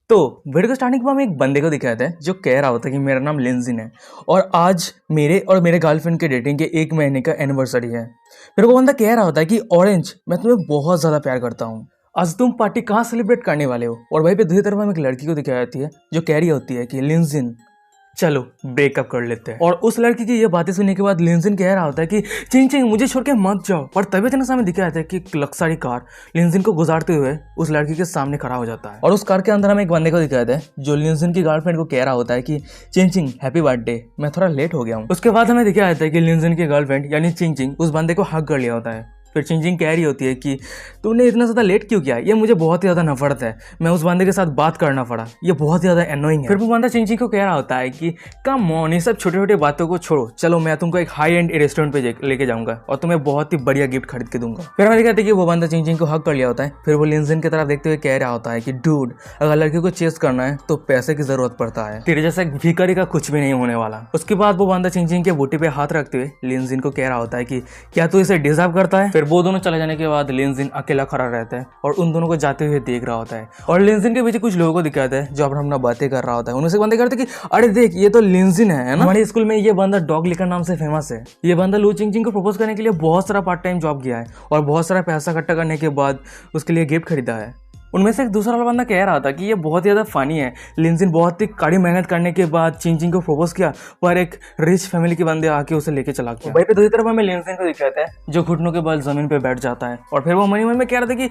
तो वीडियो को स्टार्टिंग में हम एक बंदे को दिखाते हैं जो कह रहा होता है कि मेरा नाम लिंजिन है और आज मेरे और मेरे गर्लफ्रेंड के डेटिंग के 1 महीने का एनिवर्सरी है। फिर वो बंदा कह रहा होता है कि ऑरेंज, मैं तुम्हें बहुत ज़्यादा प्यार करता हूँ। आज तुम पार्टी कहाँ सेलिब्रेट करने वाले हो? और वहीं पे दूसरी तरफ हम एक लड़की को दिखाई जाती है जो कह रही होती है कि लिंजिन, चलो ब्रेकअप कर लेते हैं। और उस लड़की की ये बातें सुनने के बाद लिंजिन कह रहा होता है कि चिंग चिंग मुझे छोड़ के मत जाओ। पर तभी अचानक सामने दिखाया जाता है कि एक लक्सारी कार लिंजिन को गुजारते हुए उस लड़की के सामने खड़ा हो जाता है और उस कार के अंदर हमें एक बंदे को दिखाया जाता है जो लिंजिन की गर्लफ्रेंड को कह रहा होता है कि चिंग चिंग हैप्पी बर्थडे, मैं थोड़ा लेट हो गया हूँ। उसके बाद हमें दिखाया जाता है कि लिंजिन की गर्लफ्रेंड यानी चिंग चिंग उस बंदे को हक कर लिया होता है। फिर चिंग कह रही होती है कि तूने इतना ज़्यादा लेट क्यों किया, ये मुझे बहुत ही ज़्यादा नफरत है, मैं उस बंदे के साथ बात करना पड़ा, ये बहुत ही ज़्यादा एनोइंग है। फिर वो बंदा चिंग को कह रहा होता है कि कम ऑन, ये सब छोटे छोटे बातों को छोड़ो, चलो मैं तुमको एक हाई एंड रेस्टोरेंट पे लेके जाऊंगा और तुम्हें बहुत ही बढ़िया गिफ्ट खरीद के दूंगा। फिर हमें कहते हैं कि वो बंदा चिंग को हक कर लिया होता है। फिर वो लिंजिन की तरफ देखते हुए कह रहा होता है कि डूड, अगर लड़की को चेस करना है तो पैसे की जरूरत पड़ता है, तेरे जैसा भिखारी का कुछ भी नहीं होने वाला। उसके बाद वो बंदा चिंग के बूटी पे हाथ रखते हुए लिंजिन को कह रहा होता है कि क्या तू इसे डिजर्व करता है। फिर वो दोनों चले जाने के बाद लिंजिन अकेला खड़ा रहता है और उन दोनों को जाते हुए देख रहा होता है और लिंजिन के पीछे कुछ लोगों को दिखाता है जो अपना बातें कर रहा होता है। उनमें से बंदे करते कि अरे देख, ये तो लिंजिन है ना, हमारे स्कूल में ये बंदा डॉग लिकर नाम से फेमस है। ये बंदा लू चिंग को प्रपोज करने के लिए बहुत सारा पार्ट टाइम जॉब किया है और बहुत सारा पैसा इकट्ठा करने के बाद उसके लिए गिफ्ट खरीदा है। उनमें से एक दूसरा वाला बंदा कह रहा था कि ये बहुत ही ज़्यादा फनी है, लिंजिन बहुत ही कड़ी मेहनत करने के बाद चिंग को प्रपोज किया पर एक रिच फैमिली के बंदे आके उसे लेके चला गया। भाई पे दूसरी तरफ हमें लिंजिन को दिखाता है जो घुटनों के बल जमीन पे बैठ जाता है और फिर वो मन में कह रहा था कि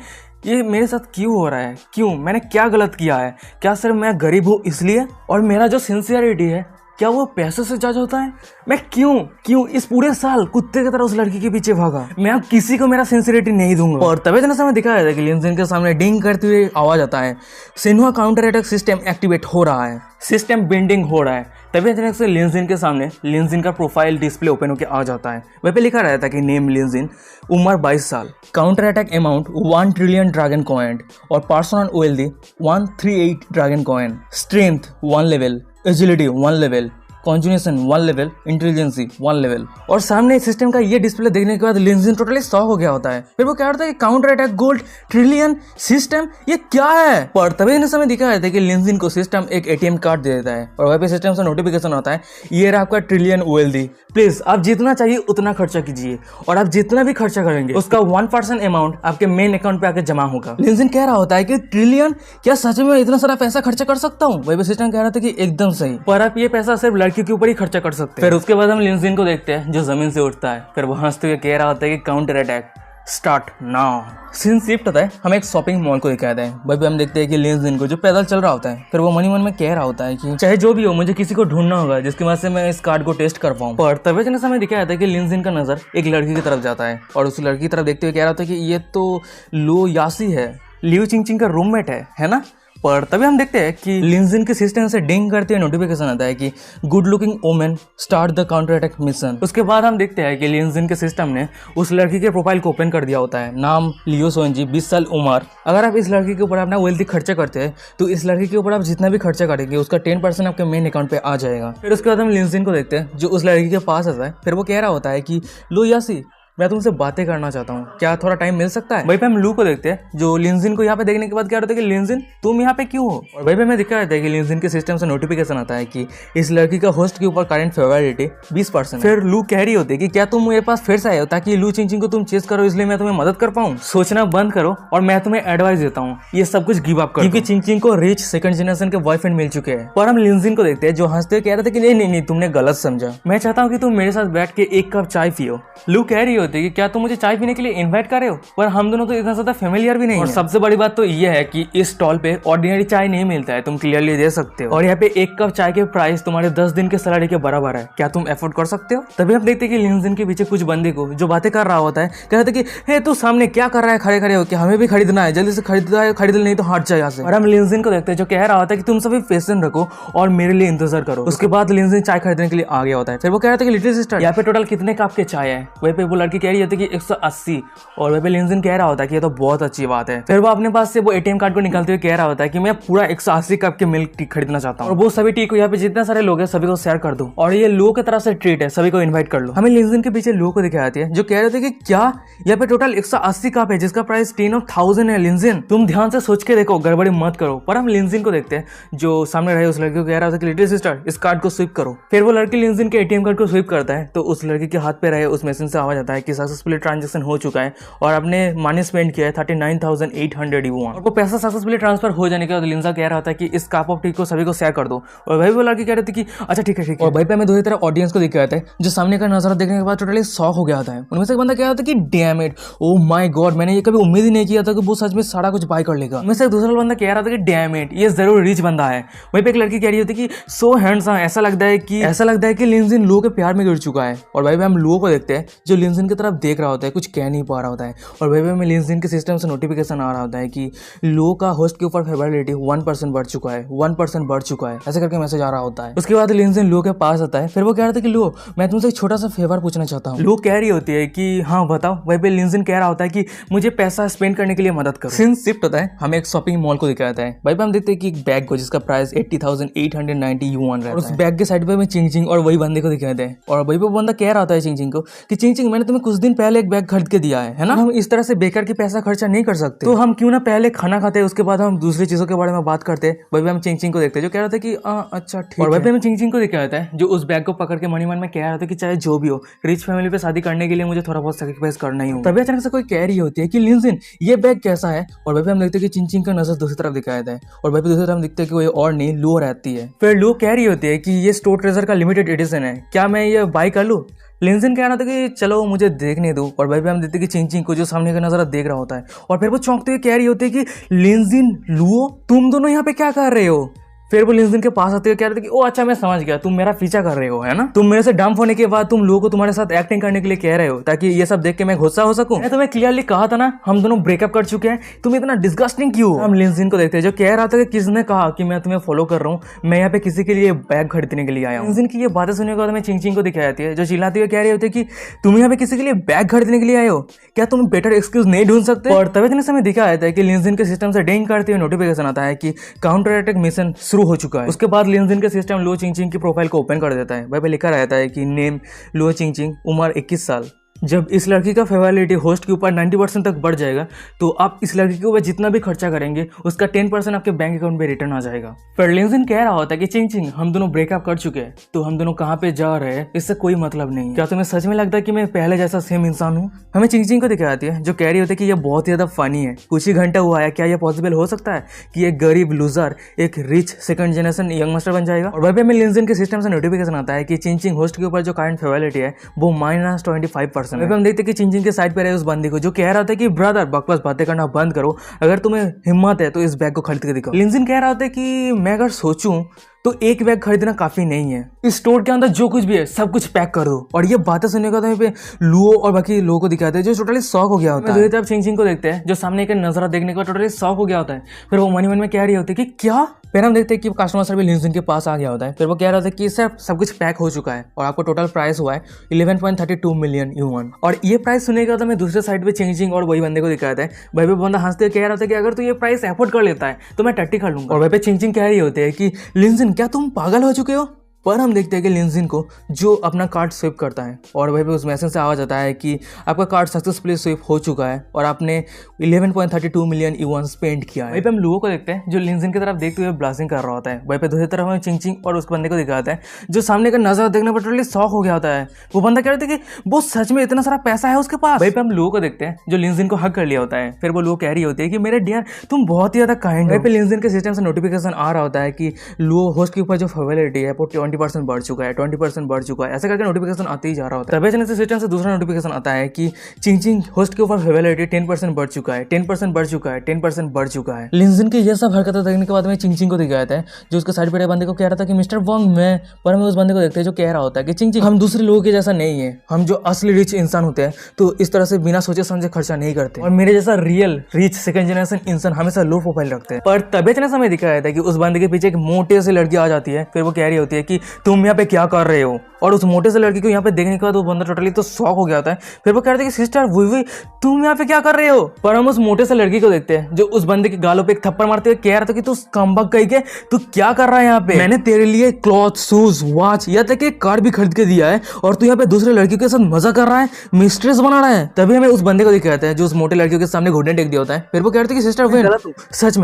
ये मेरे साथ क्यों हो रहा है, क्यों, मैंने क्या गलत किया है, क्या सिर्फ मैं गरीब हूँ इसलिए, और मेरा जो सिंसियरिटी है क्या वो पैसे से जज होता है? मैं क्यों इस पूरे साल कुत्ते की तरह उस लड़की के पीछे भागा? मैं अब किसी को मेरा सिंसियरिटी नहीं दूंगा। और तभी इतना समय दिखाया था कि लिंजिन के सामने डिंग करते हुए आवाज आता है, Xinhua counter attack system activate हो रहा है, सिस्टम बिंडिंग हो रहा है। तभी अचानक से लिंजिन के सामने लिंजिन का प्रोफाइल डिस्प्ले ओपन होकर आ जाता है। वह पे लिखा रहता है कि नेम लिंजिन, उम्र 22 साल, counter attack amount 1 trillion dragon coin और person wealthy 138 dragon coin, strength 1 level, agility 1 level, conjunction 1 level, intelligence 1 level. और सामने सिस्टम का ये डिस्प्ले देखने के बाद लिंजिन टोटली शॉक हो गया होता है। फिर वो क्या होता है कि counter attack gold trillion system, ये क्या है? पर तभी इस समय दिखा जाता है कि लिंजिन को सिस्टम एक एटीएम कार्ड दे देता है और वहाँ पे सिस्टम से नोटिफिकेशन आता है, ये रहा आपका ट्रिलियन वेल्दी, प्लीज आप जितना चाहिए उतना खर्चा कीजिए और आप जितना भी खर्चा करेंगे उसका 1% अमाउंट आपके मेन अकाउंट पे आके जमा होगा। लिंजिन कह रहा होता है कि ट्रिलियन, क्या सच में इतना सारा पैसा खर्चा कर सकता हूँ? वही पे सिस्टम कह रहा था कि एकदम सही, पर आप ये पैसा सिर्फ लड़की के ऊपर ही खर्चा कर सकते हैं। फिर उसके बाद हम लिंजिन को देखते हैं जो जमीन से उठता है। फिर वो हंसते हुए कह रहा होता है कि counter attack start now. Scene shift होता है, हम एक शॉपिंग मॉल को दिखाते हैं। भाई हम देखते हैं कि लिंजिन को जो पैदल चल रहा होता है। फिर वो मन में कह रहा होता है कि चाहे जो भी हो मुझे किसी को ढूंढना होगा जिसकी वजह से मैं इस कार्ड को टेस्ट कर पाऊँ। पर तभी जैसे हमें दिखाया जाता है कि लिंजिन का नजर एक लड़की की तरफ जाता है और उस लड़की की तरफ देखते हुए कह रहा होता है कि ये तो लो यासी है, लियू चिंग का रूममेट है ना? पर तभी हम देखते हैं कि लिंजिन के सिस्टम से डिंग करते हुए नोटिफिकेशन आता है कि good looking women start the counter attack mission. उसके बाद हम देखते हैं कि लिंजिन के सिस्टम ने उस लड़की के प्रोफाइल को ओपन कर दिया होता है। नाम लियो सोनजी, 20 साल उम्र। अगर आप इस लड़की के ऊपर अपना वेल्थी खर्चा करते हैं तो इस लड़की के ऊपर आप जितना भी खर्चा करेंगे उसका 10% आपके मेन अकाउंट पे आ जाएगा। फिर उसके बाद हम लिंजिन को देखते हैं जो उस लड़की के पास आता है। फिर वो कह रहा होता है कि लो यासी, मैं तुमसे बातें करना चाहता हूँ, क्या थोड़ा टाइम मिल सकता है? वहीं पे हम लू को देखते हैं जो लिंजिन को यहाँ पे देखने के बाद क्या होता है कि लिंजिन तुम यहाँ पे क्यों हो? और वहीं पे हमें दिखा रहता है कि लिंजिन के सिस्टम से नोटिफिकेशन आता है कि इस लड़की का होस्ट के ऊपर करंट फेवरिटी 20%। फिर लू कह रही होती है कि क्या तुम मेरे पास फिर से आए हो ताकि लू चिंग को तुम चेस करो, इसलिए मैं तुम्हें मदद कर पाऊँ? सोचना बंद करो और मैं तुम्हें एडवाइस देता हूँ, ये सब कुछ गिव अप करो, क्योंकि चिंग को रिच सेकंड जनरेशन के बॉयफ्रेंड मिल चुके हैं। और हम लिंजिन को देखते हैं जो हंसते हुए कह रहे थे कि नहीं तुमने गलत समझा, मैं चाहता हूँ कि तुम मेरे साथ बैठ के 1 कप चाय पियो। लू कह रही होती है कि क्या तुम मुझे चाय पीने के लिए इनवाइट कर रहे हो? पर हम दोनों तो इतना ज्यादा फेमिलियर भी नहीं है। और सबसे बड़ी बात तो ये है कि इस स्टॉल पे ऑर्डिनरी चाय नहीं मिलता है, तुम क्लियरली दे सकते हो। और यहाँ पे 1 कप चाय के प्राइस तुम्हारे 10 दिन के सैलरी के बराबर है, क्या तुम अफोर्ड कर सकते हो? तभी हम देखते हैं कि लिंजिन के पीछे कुछ बंदे को जो बातें कर रहा होता है कह रहे थे कि हे तू सामने क्या कर रहा है खड़े खड़े होकर, हमें भी खरीदना है, जल्दी से खरीद नहीं तो हट जाए यहाँ से। और हम लिंजिन को देखते हैं जो कह रहा होता है कि तुम सभी पेशेंस रखो और मेरे लिए इंतजार करो। उसके बाद लिंजिन चाय खरीदने के लिए आ गया होता है। फिर वो कह रहा था कि लिटिल सिस्टर, यहाँ पे टोटल कितने कप के चाय है? वहीं पे वो लड़की लड़की कह रही होती है कि 180 और वहीं पे लिंजिन कह रहा होता है कि ये तो बहुत अच्छी बात है। फिर वो अपने पास से वो एटीएम कार्ड को निकालते हुए कह रहा होता है कि मैं पूरा 180 कप के मिल्क टी खरीदना चाहता हूँ और वो सभी टी को यहाँ पे जितने सारे लोग हैं सभी को शेयर कर दो और ये लो की तरफ से ट्रीट है, सभी को इन्वाइट कर लो। हमें लिंजिन के पीछे लो को दिखाई जाती है जो कह रहे थे कि क्या यहाँ पे टोटल 180 कप है जिसका प्राइस 10,000 है। लिंजिन तुम ध्यान से सोच के देखो, गड़बड़ी मत करो। पर हम लिंजिन को देखते हैं जो सामने रहे उस लड़की को कह रहा था कि लिटिल सिस्टर इस कार्ड को स्विप करो। फिर वो लड़की लिंजिन के एटीएम कार्ड को स्विप करता है तो उस लड़की के हाथ पे रहे उस मशीन से आवाज आता है कि सक्सेसफुली ट्रांजेक्शन हो चुका है और आपने मनी स्पेंड किया है 39,800 युआन। और वो पैसा सक्सेसफुली ट्रांसफर हो जाने के बाद लिंजा कह रहा था कि इस कप ऑफ टी को सभी को शेयर कर दो और भाई वो लड़की कह रही थी कि अच्छा ठीक है ठीक है। और भाई पे हमें दूसरी तरह ऑडियंस को दिखाया था जो सामने का नजारा देखने के बाद टोटली शॉक हो गया था। उनमें से एक बंदा कह रहा था कि damn it, oh my God, मैंने ये कभी उम्मीद ही नहीं किया था कि वो सच में सारा कुछ बाय कर लेगा। उनमें से दूसरा बंदा कह रहा था कि डैम इट, ये जरूर रिच बंदा है। वहीं पे एक लड़की कह रही होती कि सो हैंडसम, ऐसा लगता है कि लिंजिन लो के प्यार में गिर चुका है। और भाई हम लो को देखते हैं जो लिंजिन की तरफ देख रहा होता है, कुछ कह नहीं पा रहा होता है। और भाई हमें लिंजिन के सिस्टम से नोटिफिकेशन आ रहा होता है कि लो का होस्ट के ऊपर फेवरेबिलिटी 1% बढ़ चुका है, 1% बढ़ चुका है, ऐसे करके मैसेज आ रहा होता है। उसके बाद लिंजिन लो के पास आता है। फिर वो कह रहा था कि लो मैं तुमसे एक छोटा सा फेवर पूछना चाहता हूँ। लो कह रही होती है कि हाँ बताओ। वहीं पे लिंजिन कह रहा होता है कि मुझे पैसा स्पेंड करने के लिए मदद करो। सीन शिफ्ट होता है, हमें एक शॉपिंग मॉल को दिखाया जाता है। भाई पे हम देखते हैं कि एक बैग को जिसका प्राइस 80,890 युआन रहता है। उस बैग के साइड पे हमें चिंग और वही बंदे को दिखाते हैं और वही पे बंदा कह रहा था चिंग को कि चिंग मैंने तुम्हें कुछ दिन पहले एक बैग खरीद के दिया है ना, हम इस तरह से बेकार की पैसा खर्चा नहीं कर सकते, तो हम क्यों ना पहले खाना खाते हैं उसके बाद हम दूसरी चीजों के बारे में बात करते हैं। वही पे हम चिंग को देखते हैं जो कह रहा था कि अच्छा ठीक है। और वही पे हमें चिंग को दिखाया जाता है जो उस बैग को पकड़ के मन में कह रहा था कि चाहे जो भी हो रिच फैमिली पे शादी करने के लिए मुझे थोड़ा बहुत सैक्रिफाइस करना ही हो। तभी अचानक से कोई कह रही होती है कि लिंजिन ये बैग कैसा है। और वही पे हम देखते हैं कि चिंग का नजर दूसरी तरफ दिखाया जाता है और वही पे दूसरी तरफ हम देखते हैं कि वो और नहीं लो रहती है। फिर लो कह रही होती है कि ये स्टोर ट्रेजर का लिमिटेड एडिशन है, क्या मैं ये बाय कर लूं। लिंजिन कह रहा था कि चलो मुझे देखने दो। और भाई भी हम देखते हैं कि चिंग को जो सामने का नजारा देख रहा होता है और फिर वो चौंकते हुए कह रही होती है कि लिंजिन लुओ तुम दोनों यहाँ पे क्या कर रहे हो। फिर वो लिंजिन के पास आते हुए कह रहे थे कि ओ अच्छा मैं समझ गया, तुम मेरा पीछा कर रहे हो है ना, तुम मेरे से डंप होने के बाद तुम लोगों को तुम्हारे साथ एक्टिंग करने के लिए कह रहे हो ताकि ये सब देख के मैं गुस्सा हो सकूं। मैं तुम्हें क्लियरली कहा था ना हम दोनों ब्रेकअप कर चुके हैं, तुम इतना डिस्गस्टिंग क्यों। हम लिंजिन को देखते हैं जो कह रहा था कि किसने कहा कि मैं तुम्हें फॉलो कर रहा हूँ, मैं यहाँ पे किसी के लिए बैग खरीदने के लिए आया हूँ। लिंजिन की ये बातें सुनने के बाद हमें चिंग को दिखाई जाती है जो चिल्लाती हुए कह रही होती है कि तुम यहाँ पे किसी के लिए बैग खरीदने के लिए आए हो, क्या तुम बेटर एक्सक्यूज नहीं ढूंढ सकते। और तभी इतने समय दिखाया जाता है कि लिंजिन के सिस्टम से डिंग करते हुए नोटिफिकेशन आता है कि काउंटर अटैक मिशन शुरू हो चुका है। उसके बाद लिंजिन के सिस्टम लो चिंग की प्रोफाइल को ओपन कर देता है। भाई पे लिखा रहता है कि नेम लो चिंग, उम्र 21 साल। जब इस लड़की का फेवरेबिलिटी होस्ट के ऊपर 90% तक बढ़ जाएगा तो आप इस लड़की के ऊपर जितना भी खर्चा करेंगे उसका 10% आपके बैंक अकाउंट में रिटर्न आ जाएगा। फिर लिंजिन कह रहा होता है कि चिंग हम दोनों ब्रेकअप कर चुके हैं तो हम दोनों कहाँ पे जा रहे हैं इससे कोई मतलब नहीं। क्या तुम्हें सच में लगता है कि मैं पहले जैसा सेम इंसान हूँ। हमें चिंग को दिखाती है जो कह रही होती है कि यह बहुत ही ज्यादा फनी है, कुछ ही घंटा हुआ है, क्या यह पॉसिबल हो सकता है कि एक गरीब लूजर एक rich second generation young master बन जाएगा। और वही पे हमें लिंजिन के सिस्टम से नोटिफिकेशन आता है कि चिंग होस्ट के ऊपर जो करंट फेवरेबिलिटी है वो -25%। हम देखते कि चिंग के साइड पे रहे उस बंदी को जो कह रहा था कि ब्रदर बकवास बातें करना बंद करो, अगर तुम्हें हिम्मत है तो इस बैग को खरीद के दिखाओ। लिंजिन कह रहा था कि मैं अगर सोचूं तो एक बैग खरीदना काफी नहीं है, इस स्टोर के अंदर जो कुछ भी है सब कुछ पैक कर दो। और ये बातें सुनने के बाद पे लुओ और बाकी लोगों को दिखाते हैं जो टोटली शॉक हो गया होता है। दूसरी तरफ चिंग को देखते हैं जो सामने का नजारा देखने के बाद टोटली शॉक हो गया होता है। फिर वो मन में कह रही होती है कि क्या। फिर हम देखते हैं कि कस्टमर सर्विस लिंजिन के पास आ गया होता है। फिर वो कह रहा था कि सर सब कुछ पैक हो चुका है और आपको टोटल प्राइस हुआ है 11.32 मिलियन युआन। और ये प्राइस सुनने के बाद हमें दूसरे साइड पे चिंग और वही बंदे को दिखाता है। वही पे बंदा हंसते हुए कह रहा था कि अगर तू ये प्राइस एफोर्ड कर लेता है तो मैं टट्टी कर लूंगा। और वही पे चिंग कह रही होती है कि लिंजिन क्या तुम पागल हो चुके हो। पर हम देखते हैं कि लिंजिन को जो अपना कार्ड स्विप करता है और वहीं पे उस मैसेज से आवाज आता है कि आपका कार्ड सक्सेसफुली स्विप हो चुका है और आपने 11.32 मिलियन युआन स्पेंड किया है। वहीं पे हम लोगों को देखते हैं जो लिंजिन की तरफ देखते हुए ब्लास्टिंग कर रहा होता है। वहीं पे दूसरी तरफ हमें चिंग और उस बंदे को दिखाता है जो सामने का नजर देखने पर टोटली शॉक हो गया होता है। वो बंदा कह रहा था कि वो सच में इतना सारा पैसा है उसके पास। वहीं पे हम लोगों को देखते हैं जो लिंजिन को हक कर लिया होता है। फिर वो लोग कह रही होती है कि मेरे डियर तुम बहुत ही ज्यादा काइंड हो। वहीं पे लिंजिन के सिस्टम से नोटिफिकेशन आ रहा होता है कि लो होस्ट के ऊपर जो फेवरेबिलिटी है वो 20% बढ़ चुका है, 20% बढ़ चुका है, ऐसे करके नोटिफिकेशन आते ही जा रहा होता है। तभी अचानक से सिस्टम से दूसरा नोटिफिकेशन आता है कि चिंग होस्ट के ऊपर फेवरेबिलिटी 10% बढ़ चुका है, 10% बढ़ चुका है, 10% बढ़ चुका है। लिंजिन की ये सब हरकतें देखने के बाद में चिंग को दिखाया था जो उसके साइड पे बंदे को कह रहा था कि मिस्टर वोंग मैं। पर हमें उस बंदे को देखते हैं जो कह रहा होता है कि चिंग हम दूसरे लोगों के जैसा नहीं है, हम जो असली रिच इंसान होते हैं तो इस तरह से बिना सोचे समझे खर्चा नहीं करते और मेरे जैसा रियल रिच सेकंड जनरेशन इंसान हमेशा लो प्रोफाइल रखते हैं। पर तभी अचानक हमें दिखाया था कि उस बंदे के पीछे एक मोटे से लड़की आ जाती है। फिर वो कह रही होती है कि तुम यहाँ पे क्या कर रहे हो। और उस मोटे से लड़की को यहाँ पे देखने के बाद वो बंदा टोटली तो शॉक हो गया होता है। फिर वो कह रहे थे कि सिस्टर वही तुम यहाँ पे क्या कर रहे हो। पर हम उस मोटे से लड़की को देखते हैं जो उस बंदे के गालों पे एक थप्पड़ मारते हुए कह रहा था कि तू कमबख्त कहीं के तू क्या कर रहा है यहाँ पे, मैंने तेरे लिए क्लॉथ, शूज, वॉच या तक एक कार भी खरीद के दिया है और तू यहाँ पे दूसरे लड़कियों के साथ मजा कर रहा है, मिस्ट्रेस बना रहा है। तभी हमें उस बंदे को दिखाता है जो उस मोटे लड़कियों के सामने घुटने टेक दिया होता है। फिर वो कह रहे थे कि सिस्टर मैं गलत हूँ,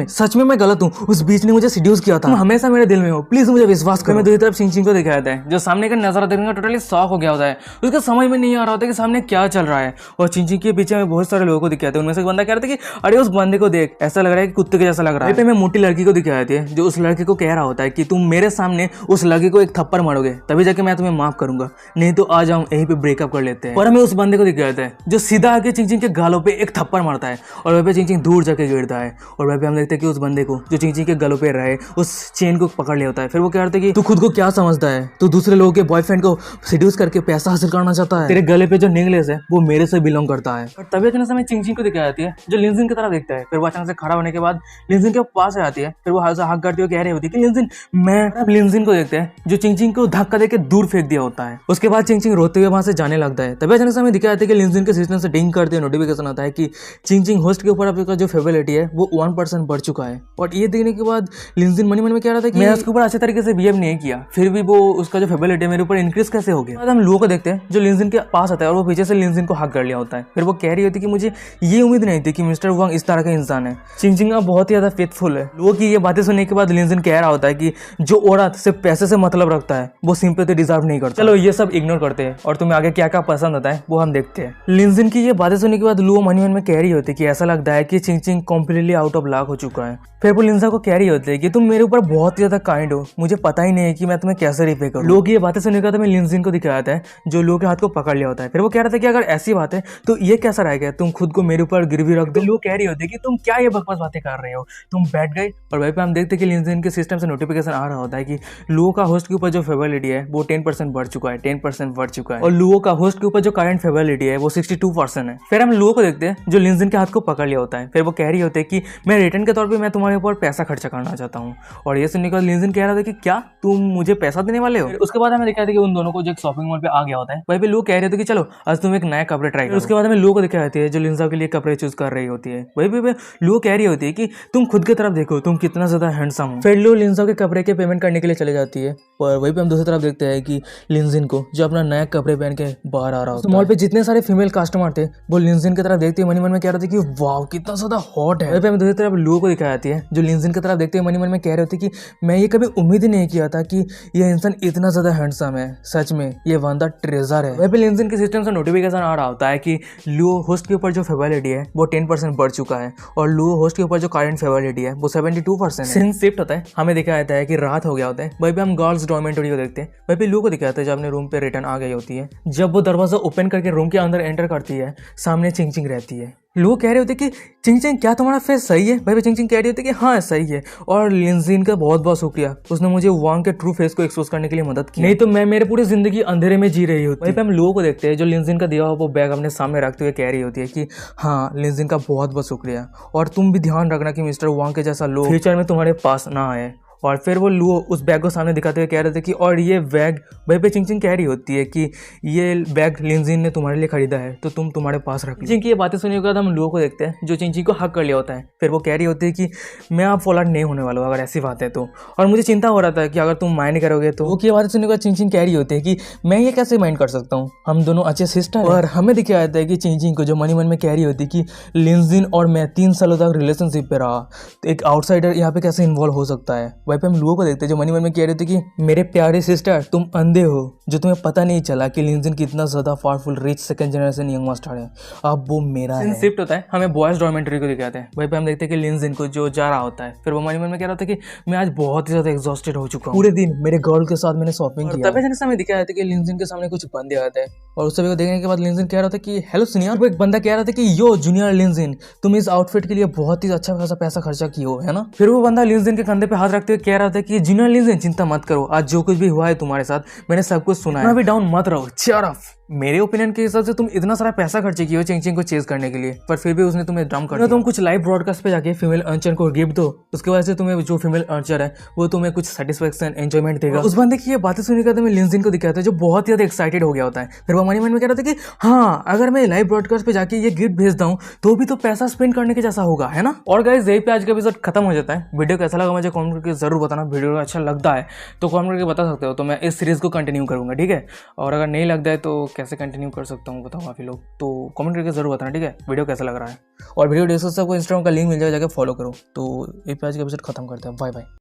सच में मैं गलत हूँ, उस बीच ने मुझे सीड्यूस किया था, तुम हमेशा मेरे दिल में हो, प्लीज मुझे विश्वास करो। मैं दूसरी तरफ चिंग चिंग को दिखाया था जो सामने का नजारा देखने का टोटली शॉक हो गया होता है। उसका समझ में नहीं आ रहा होता कि सामने क्या चल रहा है। और चिंग चिंग के पीछे में बहुत सारे लोगों को दिखाते हैं। उनमें से एक बंदा कह रहा था कि अरे उस बंदे को देख, ऐसा लग रहा है कि कुत्ते के जैसा लग रहा है। मैं मोटी लड़की को दिखाया था जो उस लड़के को कह रहा होता है कि तुम मेरे सामने उस लड़के को एक थप्पड़ मारोगे तभी जाके मैं तुम्हें माफ करूंगा, नहीं तो आ जाऊं यहीं पे ब्रेकअप कर लेते हैं। पर हमें उस बंदे को दिखाता है जो सीधा आके चिंग चिंग के गालों पे एक थप्पड़ मारता है और वह पे चिंग चिंग दूर जाके गिरता है। और वह पे हम देखते हैं कि उस बंदे को जो चिंग चिंग के गालों पे रहे उस चेन को पकड़ लिया होता है। फिर वो कह रहे थे कि तू खुद को क्या समझता है, तू दूसरे लोगों के बॉयफ्रेंड को सीड्यूस करके पैसा हासिल करना चाहता है, तेरे गले पे जो नेकलेस है वो मेरे से बिलोंग करता है। और तभी अचानक हमें चिंग चिंग को दिखाई जाती है जो लिंजिन की तरफ देखता है। फिर वो अचानक से खड़ा होने के बाद लिंजिन के पास आ जाती है। फिर वो हाथ करते हुए कह रही होती है कि लिंजिन मैं। अब लिंजिन को देखते हैं जो चिंग चिंग को धक्का देके दूर फेंक दिया होता है। उसके बाद चिंग चिंग रोते हुए वहां से जाने लगता है। तभी अचानक से हमें दिखाया जाता है कि लिंजिन के सिस्टम से डिंग करते हुए नोटिफिकेशन आता है कि चिंग चिंग होस्ट के ऊपर आपका जो फेवरेलिटी है वो 1% बढ़ चुका है। और ये देखने के बाद लिंजिन मन में कह रहा था कि मैं उसके ऊपर अच्छे तरीके से बिहेव नहीं किया, फिर भी वो उसका जो फेवरेलिटी है मेरे ऊपर इंक्रीज कैसे हो गया। हम लोगों को देखते हैं जो लिंजिन के पास आता है और वो पीछे से लिंजिन को हक कर लिया होता है। फिर वो कह रही होती है कि मुझे ये उम्मीद नहीं थी कि मिस्टर वांग इस तरह का इंसान है। चिंग चिंग बहुत ही ज्यादा फेथफुल है। लोगों की ये बातें सुनने के बाद लिंजिन कह रहा होता है कि जो औरत सिर्फ पैसे से मतलब रखता है वो सिंपैथी डिजर्व नहीं करता। चलो ये सब इग्नोर करते हैं और तुम्हें आगे क्या क्या पसंद आता है वो हम देखते हैं। लिंजिन की ये बातें सुनने के बाद लुओ मन में कह रही होती है कि ऐसा लगता है कि चिंग चिंग कम्प्लीटली आउट ऑफ लक हो चुका है। फिर वो लिंजा को कह रही होती है कि तुम मेरे ऊपर बहुत ही ज्यादा काइंड हो, मुझे पता ही नहीं है कि मैं तुम्हें कैसे रिपे करूं। लोग ये बातें सुनने के बाद लिंजिन को दिखाया था जो लोग के हाथ को पकड़ लिया होता है। फिर वो कह रहा था कि अगर ऐसी बात है तो ये कैसा रहेगा, तुम खुद को मेरे ऊपर गिरवी रख दो। लोग कह रही होती है कि तुम क्या ये बकवास बातें कर रहे हो, तुम बैठ गए। और वहीं पे हम देखते हैं कि लिंजिन के सिस्टम से नोटिफिकेशन आ रहा होता है कि लुओ का होस्ट के ऊपर जो फेवरेलिटी है वो 10% बढ़ चुका है, 10% बढ़ चुका है। और लुओ का होस्ट के ऊपर जो करंट फेवरेलिटी है वो 62% है। फिर हम लुओ को देखते हैं जो लिंजिन के हाथ को पकड़ लिया होता है। फिर वो कह रही होती है कि मैं रिटर्न के तौर पर मैं तुम्हारे ऊपर पैसा खर्चा करना चाहता हूँ। और ये सुनने के बाद लिंजिन कह रहा था कि क्या तुम मुझे पैसा देने वाले हो। उसके बाद हमें दिखाया था कि उन दोनों को जो एक शॉपिंग मॉल पे आ गया होता है। वहीं पे लोग कह रहे थे कि चलो आज तुम एक नया कपड़े ट्राई करो। उसके बाद हमें लोग को दिखाई जाती है जो लिंजा के लिए कपड़े चूज कर रही होती है। वहीं पे लोग कह रही होती है कि तुम खुद की तरफ देखो, तुम कितना ज्यादा हैंडसम हो। फिर लोग लिंजा के कपड़े के पेमेंट करने के लिए चले जाती है। और वहीं पे हम दूसरी तरफ देखते हैं कि लिंजिन को जो अपना नया कपड़े पहन के बाहर आ रहा होता है। मॉल पे जितने सारे फीमेल कस्टमर थे वो लिंजिन की तरफ देखते मन में कह रहे थे कि वाह कितना ज्यादा हॉट है। वहीं पे हम दूसरी तरफ लोगों को दिखाई जाती है जो लिंजिन की तरफ देखते मन में कह रहे थे कि मैं ये कभी उम्मीद ही नहीं किया था कि ये इंसान इतना ज्यादा हैंडसम है, सच में ये बंदा ट्रेजर है। वहीं पे लिंजिन के सिस्टम से नोटिफिकेशन आ रहा होता है कि लुओ होस्ट के ऊपर जो फेवरेलिटी है वो 10% बढ़ चुका है और लुओ होस्ट के ऊपर जो करंट फेवरेलिटी है वो 72% है। सीन शिफ्ट होता है, हमें दिखाया जाता है कि रात हो गया होता है। वहीं पे हम गर्ल्स डॉर्मेटरी को देखते हैं। वहीं पे लुओ को दिखाया जाता है जब अपने रूम पे रिटर्न आ गई होती है। जब वो दरवाजा ओपन करके रूम के अंदर एंटर करती है सामने चिंग चिंग रहती है। लोग कह रहे होते कि चिंग चिंग क्या तुम्हारा फेस सही है। भाई चिंग चिंग कह रही होती कि हाँ सही है और लिंजिन का बहुत बहुत शुक्रिया, उसने मुझे वांग के ट्रू फेस को एक्सपोज करने के लिए मदद की, नहीं तो मैं मेरे पूरी जिंदगी अंधेरे में जी रही होती। वहीं पे हम लोगों को देखते हैं जो लिंजिन का दिया हुआ वो बैग अपने सामने रखते हुए कह रही होती है कि हाँ लिंजिन का बहुत बहुत शुक्रिया और तुम भी ध्यान रखना कि मिस्टर वांग के जैसा लोग फ्यूचर में तुम्हारे पास ना आए। और फिर वो लुओ उस बैग को सामने दिखाते हुए कह रहे थे कि और ये बैग, वहीं पे चिंग चिंग कह रही होती है कि ये बैग लिंजिन ने तुम्हारे लिए खरीदा है तो तुम तुम्हारे पास रख लो। चिंग की ये बातें सुनने के बाद हम लुओ को देखते हैं जो चिंग चिंग को हक कर लिया होता है। फिर वो कह रही होती है कि मैं आप फॉलोअर नहीं होने वाला हूँ अगर ऐसी बात है तो, और मुझे चिंता हो रहा था कि अगर तुम माइंड करोगे तो। वो की बातें सुनने के बाद चिंग चिंग कह रही होती है कि मैं ये कैसे माइंड कर सकता हूँ, हम दोनों अच्छे सिस्टर। और हमें दिखाया जाता है कि चिंग चिंग को जो मन में कह रही होती है कि लिंजिन और मैं 3 सालों तक रिलेशनशिप पे रहा तो एक आउटसाइडर यहाँ पे कैसे इन्वॉल्व हो सकता है। वहीं पे हम लुओ को देखते जो मन में कह रहे थे कि मेरे प्यारे सिस्टर तुम अंधे हो जो तुम्हें पता नहीं चला कि लिंजिन कितना ज्यादा powerful rich second generation young master है, अब वो मेरा है। शिफ्ट होता है, हमें बॉयज डॉर्मेटरी को दिखाते हैं। वहीं पे हम देखते हैं कि लिंजिन को जो जा रहा होता है फिर वो मन में कह रहा था कि मैं आज बहुत ही ज्यादा एग्जॉस्टेड हो चुका हूँ, पूरे दिन मेरे गर्ल के साथ मैंने शॉपिंग किया। तभी हमें दिखाया था कि लिंजिन के सामने कुछ बंदे आते हैं और उस सभी को देखने के बाद लिंजिन कह रहा था कि हेलो सीनियर। वो एक बंदा कह रहा था कि यो जूनियर लिंजिन तुम इस आउटफिट के लिए बहुत ही अच्छा खासा पैसा खर्चा किए हो है ना। फिर वो बंदा लिंजिन के कंधे पे हाथ रखते हुए कह रहा था कि जूनियर लिंजिन चिंता मत करो, आज जो कुछ भी हुआ है तुम्हारे साथ मैंने सब कुछ सुना है, अभी डाउन मत रहो, चीयर अप। मेरे ओपिनियन के हिसाब से तुम इतना सारा पैसा खर्च किए हो चिंग चिंग को चेज करने के लिए, पर फिर भी उसने तुम्हें डम कर दिया। तुम कुछ लाइव ब्रॉडकास्ट पे जाके फीमेल अर्चर को गिफ्ट दो, उसके वजह से तुम्हें जो फीमेल अर्चर है वो तुम्हें कुछ सेटिस्फेक्शन एंजॉयमेंट देगा। उस बंदे की ये बातें सुनने के बाद मैं लिंजिन को दिखाता है जो बहुत ही ज्यादा एक्साइटेड हो गया होता है। फिर वो मन ही मन में कह रहा था कि हाँ, अगर मैं लाइव ब्रॉडकास्ट पे जाके ये गिफ्ट भेजता हूँ तो भी तो पैसा स्पेंड करने के जैसा होगा, है ना। और गाइस यही पे आज का एपिसोड खत्म हो जाता है। वीडियो कैसा लगा मुझे कमेंट करके जरूर बताना। वीडियो अच्छा लगता है तो कमेंट करके बता सकते हो, तो मैं इस सीरीज को कंटिन्यू करूंगा, ठीक है। और अगर नहीं लगता है तो कैसे कंटिन्यू कर सकता हूँ बताओ काफ़ी लोग, तो कमेंट करके जरूर बताना, ठीक है। वीडियो कैसा लग रहा है और वीडियो डिस्क्रिप्शन को इंस्टाग्राम का लिंक मिल जाएगा, जाके फॉलो करो। तो ये पे आज का एपिसोड खत्म करते हैं। Bye bye.